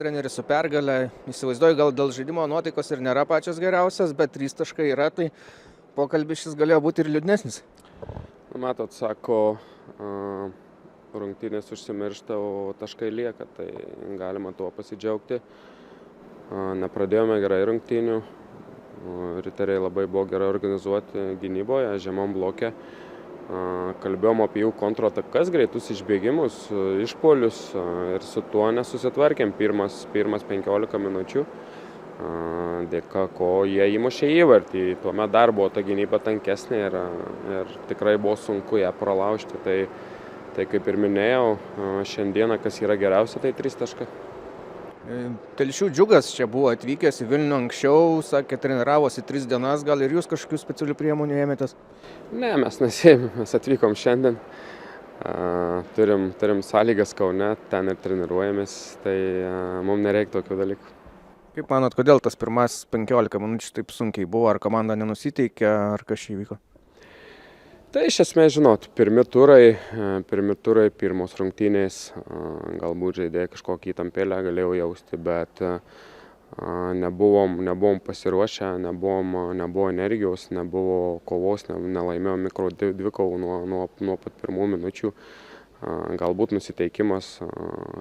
Treneris su pergale, įsivaizduoju, gal dėl žaidimo nuotaikos ir nėra pačios geriausias, bet 3 taškai yra, tai pokalbis šis galėjo būti ir liūdnesnis. Matot, sako, rungtynės užsimiršta, o taškai lieka, tai galima tuo pasidžiaugti. Nepradėjome gerai rungtynių, riteriai labai buvo gerai organizuoti gynyboje, žemam bloke. Kalbėjom apie jų kontratakas, greitus išbėgimus, išpuolius ir su tuo nesusitvarkėm pirmas 15 minučių, dėka ko jie įmušė įvartį. Tuomet dar buvo ta gynyba tankesnė ir tikrai buvo sunku ją pralaužti. Tai kaip ir minėjau, šiandieną kas yra geriausia, tai 3 taškai. Telšių Džiugas čia buvo atvykęs į Vilnių anksčiau, sakė, treniravosi 3 dienas, gal ir jūs kažkokių specialių priemonių ėmėtės? Ne, mes nesėmėm, mes atvykom šiandien, turim sąlygas Kaune, ten ir treniruojamės, tai mums nereikia tokių dalykų. Kaip manot, kodėl tas pirmas 15 minučių taip sunkiai buvo, ar komanda nenusiteikė, ar kas čia įvyko? Tai iš esmės, žinot, pirmi turai, pirmos rungtynės, galbūt žaidėjai kažkokį įtampėlę galėjau jausti, bet nebuvom pasiruošę, nebuvo energijos, nebuvo kovos, nelaimėjom mikro dvikovų nuo pat pirmų minučių. Galbūt nusiteikimas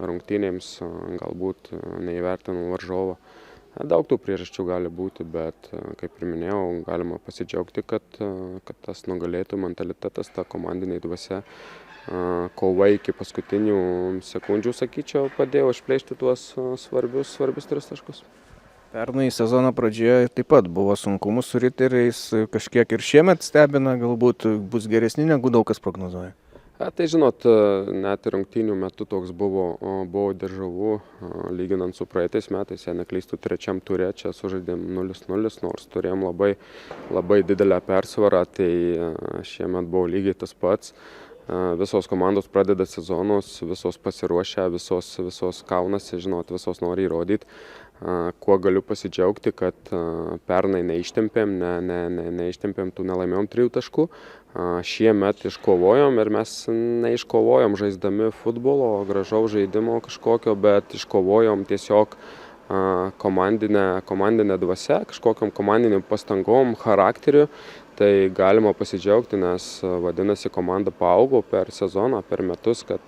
rungtynėms, galbūt neįvertinau varžovo. Daug tų priežasčių gali būti, bet, kaip ir minėjau, galima pasidžiaugti, kad tas nugalėtojų mentalitetas, ta komandinė dvasia, kova iki paskutinių sekundžių, sakyčiau, padėjo išplėšti tuos svarbius 3 taškus. Pernai sezono pradžioje taip pat buvo sunkumų su riteriais, kažkiek ir šiemet stebina, galbūt bus geresni negu daug kas prognozuoja. Tai žinot, net rungtynių metu toks buvo dežavu, lyginant su praeitais metais, jei neklystų trečiam ture, čia sužaidėm 0-0, nors turėjom labai didelę persvarą, tai šiemet buvo lygiai tas pats. Visos komandos pradeda sezonus, visos pasiruošę, visos kaunasi, žinot, visos nori įrodyti. Kuo galiu pasidžiaugti, kad pernai neištempėm tų nelaimėjom 3 taškų. Šiemet iškovojom ir mes neiškovojom žaisdami futbolo, gražaus žaidimo kažkokio, bet iškovojom tiesiog komandinę dvasią, kažkokiam komandiniam pastangom, charakteriu. Tai galima pasidžiaugti, nes vadinasi komanda paaugo per sezoną, per metus, kad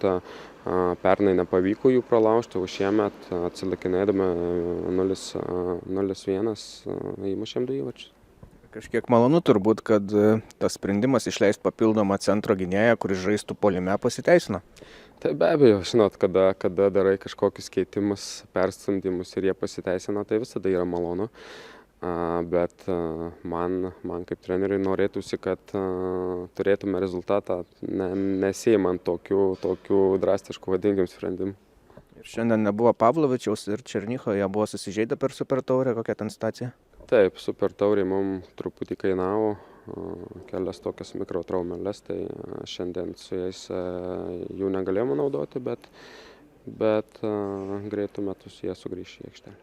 pernai nepavyko jų pralaužti, o šiemet atsilikinėdami 0-1 įmušėm 2 įvarčius. Kažkiek malonu turbūt, kad tas sprendimas išleisti papildomą centro gynėją, kuris žaistų puolime, pasiteisino. Tai be abejo, žinot, kada darai kažkokius keitimus, perstumdymus ir jie pasiteisina, tai visada yra malonu. Bet man kaip treneriui norėtųsi, kad turėtume rezultatą, nesiimant tokių drastiškų, vadinkim, sprendimų. Ir šiandien nebuvo Pavlovičiaus ir Černycho, jie buvo susižeidę per Super Taurę, kokia ten situacija? Taip, Super Taurė mums truputį kainavo, kelias tokias mikrotraumeles, tai šiandien su jais jų negalėjome naudoti, bet greitu metu jie sugrįš į aikštelę.